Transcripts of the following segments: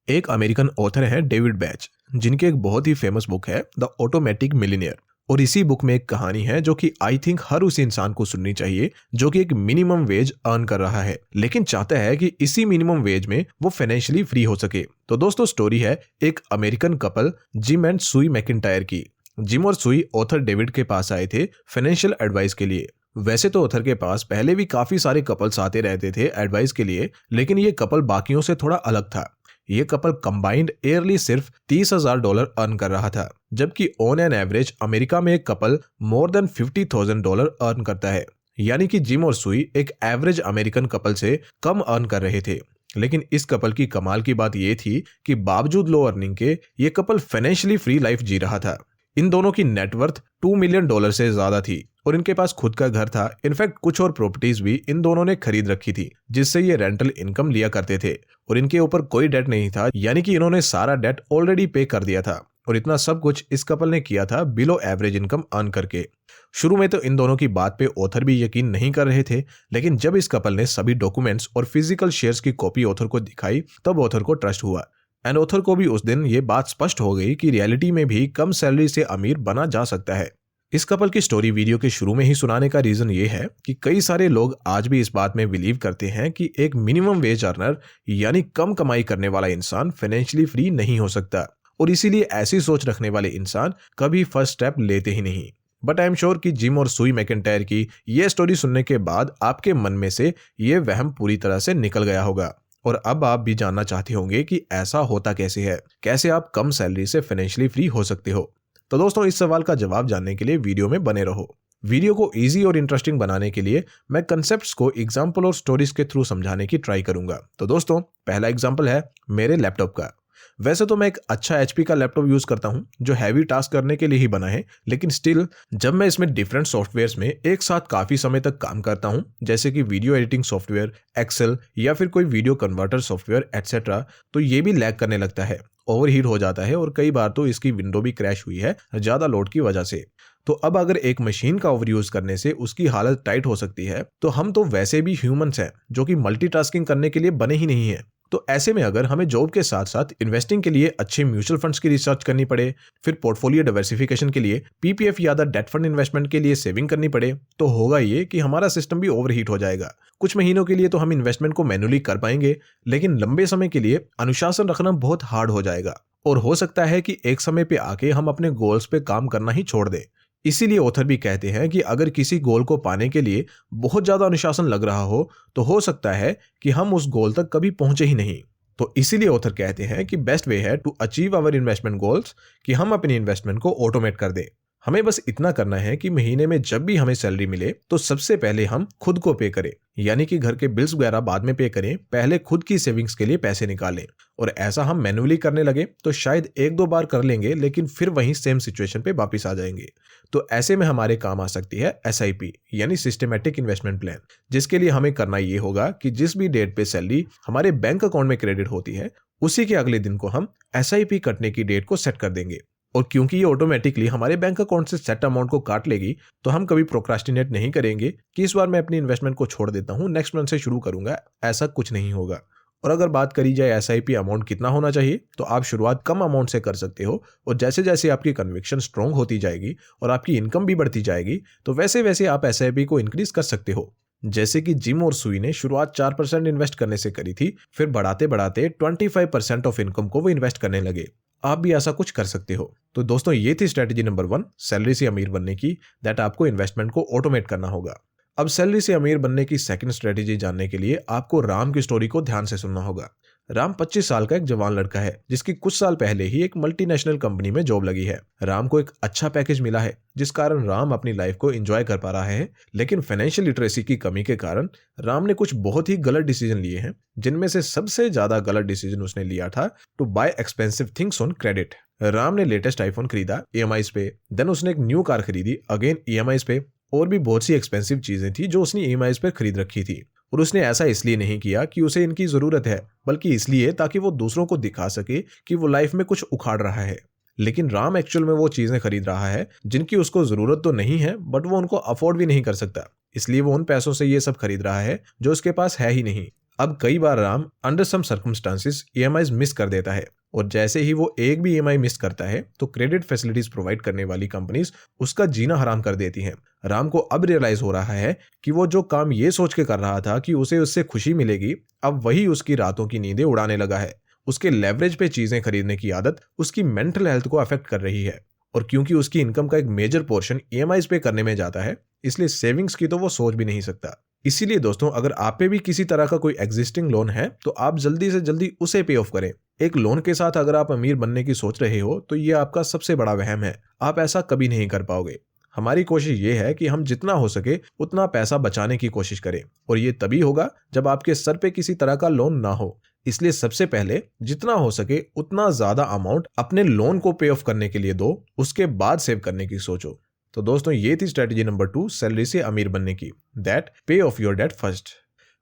एक American author है David batch, जिनकी एक बहुत ही फेमस बुक है द ऑटोमेटिक मिलियनेयर। और इसी बुक में एक कहानी है जो कि आई थिंक हर उस इंसान को सुननी चाहिए जो कि एक मिनिमम वेज अर्न कर रहा है, लेकिन चाहता है कि इसी मिनिमम वेज में वो फाइनेंशियली फ्री हो सके। तो दोस्तों, स्टोरी है एक अमेरिकन कपल जिम एंड सुई मैकिंटायर की। जिम और सुई ऑथर डेविड के पास आए थे फाइनेंशियल एडवाइस के लिए। वैसे तो ऑथर के पास पहले भी काफी सारे कपल्स आते रहते थे एडवाइस के लिए, लेकिन ये कपल बाकियों से थोड़ा अलग था। ये कपल कंबाइंड ईयरली सिर्फ $30,000 अर्न कर रहा था, जबकि ऑन एन एवरेज अमेरिका में एक कपल मोर देन $50,000 अर्न करता है। यानी कि जिम और सुई एक एवरेज अमेरिकन कपल से कम अर्न कर रहे थे। लेकिन इस कपल की कमाल की बात यह थी कि बावजूद लो अर्निंग के ये कपल फाइनेंशियली फ्री लाइफ जी रहा था। इन दोनों की नेटवर्थ $2 मिलियन से ज्यादा थी और इनके पास खुद का घर था। इनफैक्ट कुछ और प्रॉपर्टीज भी इन दोनों ने खरीद रखी थी जिससे ये रेंटल इनकम लिया करते थे, और इनके ऊपर कोई डेट नहीं था, यानी कि इन्होंने सारा डेट ऑलरेडी पे कर दिया था। और इतना सब कुछ इस कपल ने किया था बिलो एवरेज इनकम अर्न करके। शुरू में तो इन दोनों की बात पे ऑथर भी यकीन नहीं कर रहे थे, लेकिन जब इस कपल ने सभी डॉक्यूमेंट्स और फिजिकल शेयर्स की कॉपी ऑथर को दिखाई तब ऑथर को ट्रस्ट हुआ। एंड ऑथर को भी उस दिन ये बात स्पष्ट हो गई कि रियलिटी में भी कम सैलरी से अमीर बना जा सकता है। इस कपल की स्टोरी वीडियो के शुरू में ही सुनाने का रीजन ये है कि कई सारे लोग आज भी इस बात में बिलीव करते हैं कि एक मिनिमम वेज अर्नर यानी कम कमाई करने वाला इंसान फाइनेंशियली फ्री नहीं हो सकता, और इसीलिए ऐसी सोच रखने वाले इंसान कभी फर्स्ट स्टेप लेते ही नहीं। बट आई एम श्योर कि जिम और सुई मैकिंटायर की ये स्टोरी सुनने के बाद आपके मन में से ये वहम पूरी तरह से निकल गया होगा, और अब आप भी जानना चाहते होंगे कि ऐसा होता कैसे है, कैसे आप कम सैलरी से फाइनेंशियली फ्री हो सकते हो। तो दोस्तों, इस सवाल का जवाब जानने के लिए वीडियो में बने रहो। वीडियो को इजी और इंटरेस्टिंग बनाने के लिए मैं कंसेप्ट्स को एग्जांपल और स्टोरीज के थ्रू समझाने की ट्राई करूंगा। तो दोस्तों, पहला एग्जांपल है मेरे लैपटॉप का। वैसे तो मैं एक अच्छा HP का लैपटॉप यूज करता हूं जो हैवी टास्क करने के लिए ही बना है, लेकिन स्टिल जब मैं इसमें डिफरेंट सॉफ्टवेयर्स में एक साथ काफी समय तक काम करता हूं, जैसे कि वीडियो एडिटिंग सॉफ्टवेयर, एक्सेल या फिर कोई वीडियो कन्वर्टर सॉफ्टवेयर एटसेट्रा, तो ये भी लैग करने लगता है, ओवरहीट हो जाता है, और कई बार तो इसकी विंडो भी क्रैश हुई है ज्यादा लोड की वजह से। तो अब अगर एक मशीन का ओवर यूज करने से उसकी हालत टाइट हो सकती है, तो हम तो वैसे भी ह्यूमंस हैं जो कि मल्टीटास्किंग करने के लिए बने ही नहीं है। तो ऐसे में अगर हमें जॉब के साथ साथ इन्वेस्टिंग के लिए अच्छे म्यूचुअल फंड्स की रिसर्च करनी पड़े, फिर पोर्टफोलियो डाइवर्सिफिकेशन के लिए PPF या डेट फंड इन्वेस्टमेंट के लिए सेविंग करनी पड़े, तो होगा ये कि हमारा सिस्टम भी ओवरहीट हो जाएगा। कुछ महीनों के लिए तो हम इन्वेस्टमेंट को मैन्युअली कर पाएंगे, लेकिन लंबे समय के लिए अनुशासन रखना बहुत हार्ड हो जाएगा, और हो सकता है कि एक समय पे आके हम अपने गोल्स पे काम करना ही छोड़ दें। इसीलिए ऑथर भी कहते हैं कि अगर किसी गोल को पाने के लिए बहुत ज्यादा अनुशासन लग रहा तो हो सकता है कि हम उस गोल तक कभी पहुंचे ही नहीं। तो इसीलिए ऑथर कहते हैं कि बेस्ट वे है to achieve our investment goals कि हम अपनी इन्वेस्टमेंट को ऑटोमेट कर दें। हमें बस इतना करना है कि महीने में जब भी हमें सैलरी मिले तो सबसे पहले हम खुद को पे करें, यानी कि घर के बिल्स वगैरह बाद में पे करें, पहले खुद की सेविंग्स के लिए पैसे निकालें। और ऐसा हम मैन्युअली करने लगे तो शायद 1-2 बार कर लेंगे, लेकिन फिर वहीं सेम सिचुएशन पे वापस आ जाएंगे। तो ऐसे में हमारे काम आ सकती है SIP यानी सिस्टमेटिक इन्वेस्टमेंट प्लान, जिसके लिए हमें करना ये होगा कि जिस भी डेट पे सैलरी हमारे बैंक अकाउंट में क्रेडिट होती है, उसी के अगले दिन को हम SIP कटने की डेट को सेट कर देंगे। और क्योंकि ये ऑटोमेटिकली हमारे बैंक अकाउंट से सेट अमाउंट को काट लेगी, तो हम कभी प्रोक्रास्टिनेट नहीं करेंगे कि इस बार मैं अपनी इन्वेस्टमेंट को छोड़ देता हूं, नेक्स्ट मंथ से शुरू करूंगा। ऐसा कुछ नहीं होगा। और अगर बात करी जाए SIP अमाउंट कितना होना चाहिए, तो आप शुरुआत कम अमाउंट से कर सकते हो, और जैसे जैसे आपकी कन्विक्शन स्ट्रांग होती जाएगी और आपकी इनकम भी बढ़ती जाएगी, तो वैसे वैसे आप SIP को इंक्रीज कर सकते हो। जैसे कि जिम और सुई ने शुरुआत 4% इन्वेस्ट करने से करी थी, फिर बढ़ाते बढ़ाते 25% ऑफ इनकम को वो इन्वेस्ट करने लगे। आप भी ऐसा कुछ कर सकते हो। तो दोस्तों, ये थी स्ट्रेटेजी नंबर 1 सैलरी से अमीर बनने की, दैट आपको इन्वेस्टमेंट को ऑटोमेट करना होगा। अब सैलरी से अमीर बनने की सेकंड स्ट्रेटेजी जानने के लिए आपको राम की स्टोरी को ध्यान से सुनना होगा। राम 25 साल का एक जवान लड़का है जिसकी कुछ साल पहले ही एक मल्टीनेशनल कंपनी में जॉब लगी है। राम को एक अच्छा पैकेज मिला है, जिस कारण राम अपनी लाइफ को एंजॉय कर पा रहा है, लेकिन फाइनेंशियल लिटरेसी की कमी के कारण राम ने कुछ बहुत ही गलत डिसीजन लिए हैं, जिनमें से सबसे ज्यादा गलत डिसीजन उसने लिया था to buy expensive things on credit. Ram ने लेटेस्ट आईफोन खरीदा EMIs पे, देन उसने एक न्यू कार खरीदी अगेन EMIs पे, और भी बहुत सी एक्सपेंसिव चीजें थी जो उसने EMIs पर खरीद रखी थी। और उसने ऐसा इसलिए नहीं किया कि उसे इनकी जरूरत है, बल्कि इसलिए ताकि वो दूसरों को दिखा सके कि वो लाइफ में कुछ उखाड़ रहा है। लेकिन राम एक्चुअल में वो चीजें खरीद रहा है जिनकी उसको जरूरत तो नहीं है, बट वो उनको अफोर्ड भी नहीं कर सकता, इसलिए वो उन पैसों से ये सब खरीद रहा है जो उसके पास है ही नहीं। अब कई बार Ram under some circumstances EMIs miss कर देता है, और जैसे ही वो एक भी ईएमआई मिस करता है तो क्रेडिट फैसिलिटीज प्रोवाइड करने वाली कंपनीज उसका जीना हराम कर देती हैं। राम को अब रियलाइज हो रहा है कि वो जो काम ये सोच के कर रहा था कि उसे उससे खुशी मिलेगी, अब वही उसकी रातों की नींदें उड़ाने लगा है। उसके लेवरेज पे चीजें खरीदने की आदत उसकी मेंटल हेल्थ को अफेक्ट कर रही है, और क्योंकि उसकी इनकम का एक मेजर पोर्शन ईएमआईज पे करने में जाता है, इसलिए सेविंग्स की तो वो सोच भी नहीं सकता। इसीलिए दोस्तों, अगर आप पे भी किसी तरह का कोई एग्जिस्टिंग लोन है तो आप जल्दी से जल्दी उसे पे ऑफ करें। एक लोन के साथ अगर आप अमीर बनने की सोच रहे हो तो ये आपका सबसे बड़ा वहम है, आप ऐसा कभी नहीं कर पाओगे। हमारी कोशिश ये है कि हम जितना हो सके उतना पैसा बचाने की कोशिश करें, और ये तभी होगा जब आपके सर पे किसी तरह का लोन ना हो। इसलिए सबसे पहले जितना हो सके उतना ज्यादा अमाउंट अपने लोन को पे ऑफ करने के लिए दो, उसके बाद सेव करने की सोचो। तो दोस्तों, ये थी स्ट्रेटजी नंबर 2 सैलरी से अमीर बनने की, दैट पे ऑफ योर डेट फर्स्ट।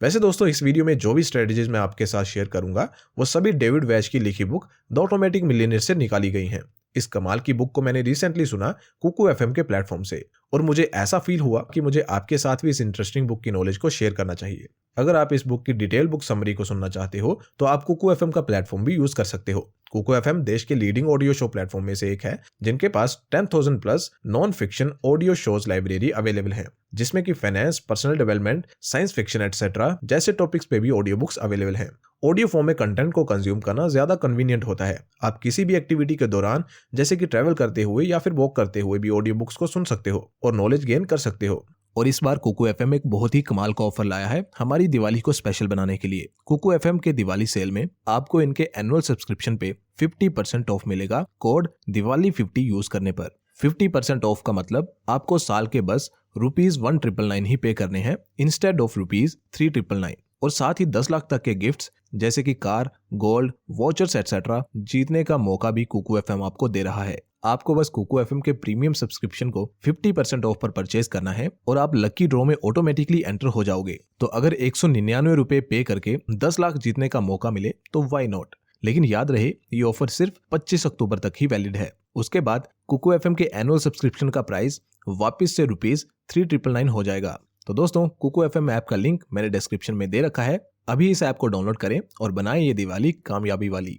वैसे दोस्तों, इस वीडियो में जो भी स्ट्रेटजीज मैं आपके साथ शेयर करूंगा वो सभी डेविड वेच की लिखी बुक द ऑटोमेटिक मिलियनेयर से निकाली गई हैं। इस कमाल की बुक को मैंने रिसेंटली सुना कुकू एफएम के प्लेटफॉर्म से, और मुझे ऐसा फील हुआ कि मुझे आपके साथ भी इस इंटरेस्टिंग बुक की नॉलेज को शेयर करना चाहिए। अगर आप इस बुक की डिटेल बुक समरी को सुनना चाहते हो तो आप कुकू एफएम का प्लेटफॉर्म भी यूज कर सकते हो। कुकू एफएम देश के लीडिंग ऑडियो शो प्लेटफॉर्म में से एक है, जिनके पास 10,000 plus non fiction audio shows library available है, जिसमें कि finance, personal development, science fiction etcetera जैसे टॉपिक्स पे भी ऑडियो बुक्स अवेलेबल हैं। ऑडियो फॉर्म में कंटेंट को कंज्यूम करना ज्यादा कन्वीनियंट होता है। आप किसी भी एक्टिविटी के दौरान, जैसे कि ट्रैवल करते हुए या फिर वॉक करते हुए भी ऑडियो बुक्स को सुन सकते हो और नॉलेज गेन कर सकते हो। और इस बार कुकू एफएम एक बहुत ही कमाल का ऑफर लाया है हमारी दिवाली को स्पेशल बनाने के लिए। कुकू एफएम के दिवाली सेल में आपको इनके एनुअल सब्सक्रिप्शन पे 50% ऑफ मिलेगा कोड दिवाली50 यूज करने पर। 50% ऑफ का मतलब आपको साल के बस ₹1,999 ही पे करने हैं इंस्टेड ऑफ ₹3,999, और साथ ही 10 लाख तक के गिफ्ट्स जैसे कि कार, गोल्ड, वॉचर्स एटसेट्रा जीतने का मौका भी कुकू एफएम आपको दे रहा है। आपको बस कुकू एफएम के प्रीमियम सब्सक्रिप्शन को 50% ऑफ पर परचेज करना है और आप लकी ड्रॉ में ऑटोमेटिकली एंटर हो जाओगे। तो अगर 199 रुपए पे करके 10 लाख जीतने का मौका मिले तो वाई नॉट। लेकिन याद रहे, ये ऑफर सिर्फ 25 अक्टूबर तक ही वैलिड है। उसके बाद कुकू एफएम के एनुअल सब्सक्रिप्शन का प्राइस वापस से ₹3,999 हो जाएगा। तो दोस्तों, कुकू एफएम ऐप का लिंक मैंने डिस्क्रिप्शन में दे रखा है, अभी इस ऐप को डाउनलोड करें और बनाएं ये दिवाली कामयाबी वाली।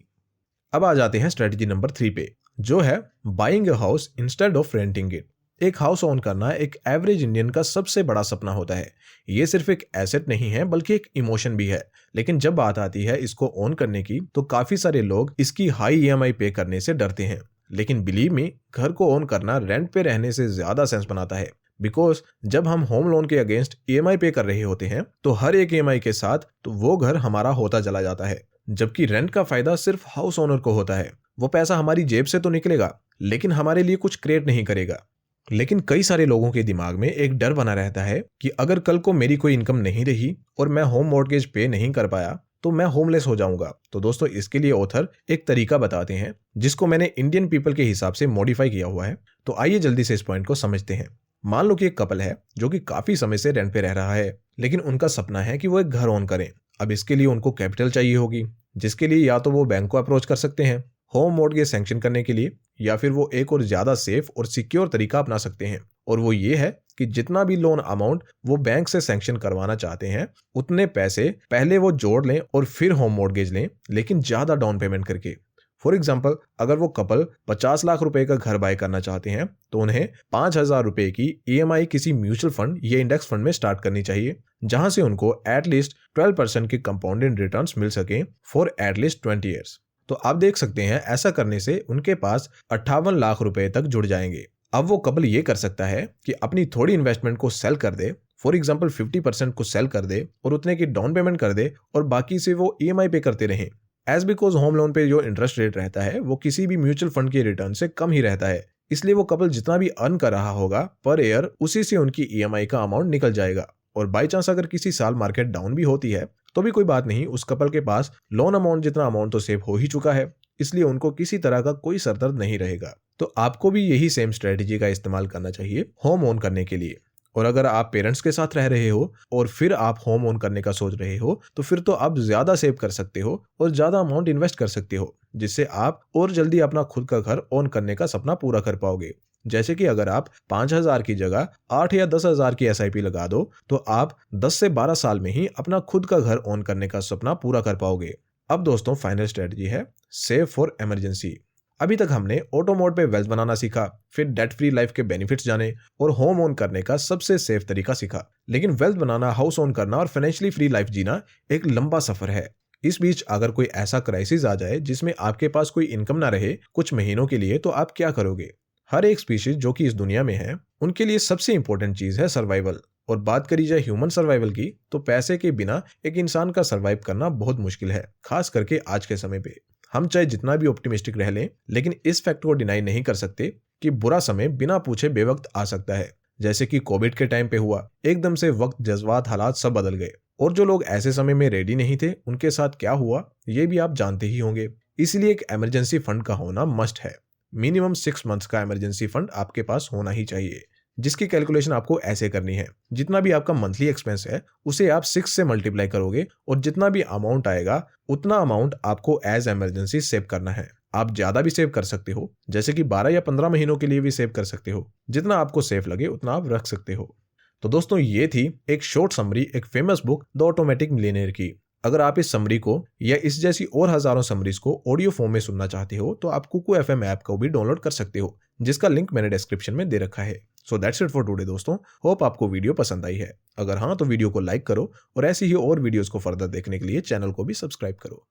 अब आ जाते हैं स्ट्रेटजी नंबर 3 पे, जो है buying a house instead of renting it. एक हाउस ओन करना एक एवरेज इंडियन का सबसे बड़ा सपना होता है। ये सिर्फ एक एसेट नहीं है बल्कि एक इमोशन भी है। लेकिन जब बात आती है इसको ओन करने की तो काफी सारे लोग इसकी हाई ईएमआई पे करने से डरते हैं। लेकिन बिलीव मी, घर को ओन करना रेंट पे रहने से ज्यादा सेंस बनाता है। बिकॉज जब हम होम लोन के अगेंस्ट ईएमआई पे कर रहे होते हैं तो हर एक ईएमआई के साथ तो वो घर हमारा होता चला जाता है, जबकि रेंट का फायदा सिर्फ हाउस ओनर को होता है। वो पैसा हमारी जेब से तो निकलेगा लेकिन हमारे लिए कुछ क्रिएट नहीं करेगा। लेकिन कई सारे लोगों के दिमाग में एक डर बना रहता है कि अगर कल को मेरी कोई इनकम नहीं रही और मैं होम मॉर्गेज पे नहीं कर पाया तो मैं होमलेस हो जाऊंगा। तो दोस्तों, इसके लिए ऑथर एक तरीका बताते हैं जिसको मैंने इंडियन पीपल के हिसाब से मॉडिफाई किया हुआ है। तो आइए जल्दी से इस पॉइंट को समझते हैं। मान लो कि एक कपल है जो कि काफी समय से रेंट पे रह रहा है, लेकिन उनका सपना है कि वो एक घर ओन करें। अब इसके लिए उनको कैपिटल चाहिए होगी, जिसके लिए या तो वो बैंक को अप्रोच कर सकते हैं होम मॉर्गेज सैंक्शन करने के लिए, या फिर वो एक और ज्यादा सेफ और सिक्योर तरीका अपना सकते हैं, और वो ये है कि जितना भी लोन अमाउंट वो बैंक से सैंक्शन करवाना चाहते हैं उतने पैसे पहले वो जोड़ लें और फिर होम मॉर्गेज लें, लेकिन ज्यादा डाउन पेमेंट करके। फॉर एग्जाम्पल, अगर वो कपल 50 लाख रुपए का घर बाय करना चाहते हैं तो उन्हें 5,000 रुपए की ईएमआई किसी म्यूचुअल फंड या इंडेक्स फंड में स्टार्ट करनी चाहिए, जहां से उनको एटलीस्ट 12% के कंपाउंडेड रिटर्न्स मिल सके फॉर एटलीस्ट 20 ईयर्स। तो आप देख सकते हैं ऐसा करने से उनके पास 58 लाख रुपए तक जुड़ जाएंगे। अब वो कपल ये कर सकता है कि अपनी थोड़ी इन्वेस्टमेंट को सेल कर दे, फॉर एग्जाम्पल 50% को सेल कर दे और उतने की डाउन पेमेंट कर दे, और बाकी से वो ईएमआई पे करते रहें। एज बिकॉज होम लोन पे जो इंटरेस्ट रेट रहता है वो किसी भी म्यूचुअल फंड के रिटर्न से कम ही रहता है, इसलिए वो कपल जितना भी अर्न कर रहा होगा पर ईयर उसी से उनकी ईएमआई का अमाउंट निकल जाएगा। और बाई चांस अगर किसी साल मार्केट डाउन भी होती है तो भी कोई बात नहीं, उस कपल के पास लोन अमाउंट जितना अमाउंट तो सेव हो ही चुका है, इसलिए उनको किसी तरह का कोई सरदर्द नहीं रहेगा। तो आपको भी यही सेम स्ट्रेटेजी का इस्तेमाल करना चाहिए होम ओन करने के लिए। और अगर आप पेरेंट्स के साथ रह रहे हो और फिर आप होम ओन करने का सोच रहे हो तो फिर तो आप ज्यादा सेव कर सकते हो और ज्यादा अमाउंट इन्वेस्ट कर सकते हो, जिससे आप और जल्दी अपना खुद का घर ओन करने का सपना पूरा कर पाओगे। जैसे कि अगर आप 5,000 की जगह 8 या 10,000 की एसआईपी लगा दो तो आप 10 से 12 साल में ही अपना खुद का घर ओन करने का सपना पूरा कर पाओगे। अब दोस्तों फाइनल स्ट्रेटजी है सेव फॉर इमरजेंसी। अभी तक हमने ऑटो मोड पे वेल्थ बनाना सीखा, फिर डेट फ्री लाइफ के बेनिफिट्स जाने और होम ओन करने का सबसे सेफ तरीका सीखा। लेकिन वेल्थ बनाना, हाउस ओन करना और फाइनेंशियली फ्री लाइफ जीना एक लंबा सफर है। इस बीच अगर कोई ऐसा क्राइसिस आ जाए जिसमें आपके पास कोई इनकम ना रहे कुछ महीनों के लिए, तो आप क्या करोगे? हर एक स्पीशीज जो कि इस दुनिया में है उनके लिए सबसे इंपॉर्टेंट चीज है सर्वाइवल। और बात करी जाए ह्यूमन सर्वाइवल की तो पैसे के बिना एक इंसान का सर्वाइव करना बहुत मुश्किल है, खास करके आज के समय पे। हम चाहे जितना भी ऑप्टिमिस्टिक रह लें, लेकिन इस फैक्ट को डिनाई नहीं कर सकते कि बुरा समय बिना पूछे बेवक्त आ सकता है। जैसे कि कोविड के टाइम पे हुआ, एकदम से वक्त, जज्बात, हालात सब बदल गए और जो लोग ऐसे समय में रेडी नहीं थे उनके साथ क्या हुआ ये भी आप जानते ही होंगे। इसलिए एक इमरजेंसी फंड का होना मस्ट है। मिनिमम 6 मंथ्स का इमरजेंसी फंड आपके पास होना ही चाहिए, जिसकी कैलकुलेशन आपको ऐसे करनी है। जितना भी आपका मंथली एक्सपेंस है उसे आप 6 से मल्टीप्लाई करोगे और जितना भी अमाउंट आएगा उतना अमाउंट आपको एज इमरजेंसी सेव करना है। आप ज्यादा भी सेव कर सकते हो, जैसे कि 12 या 15 महीनों के लिए भी सेव कर सकते हो। जितना आपको सेफ लगे उतना आप रख सकते हो। तो दोस्तों ये थी एक शॉर्ट समरी एक famous book the automatic millionaire की। अगर आप इस समरी को या इस जैसी और हजारों समरीज को ऑडियो फॉर्म में सुनना चाहते हो तो आप कुकू एफएम ऐप को भी डाउनलोड कर सकते हो, जिसका लिंक मैंने डिस्क्रिप्शन में दे रखा है। So that's it for today दोस्तों। होप आपको वीडियो पसंद आई है। अगर हाँ तो वीडियो को लाइक करो और ऐसी ही और वीडियोस को फर्दर देखने के लिए चैनल को भी सब्सक्राइब करो।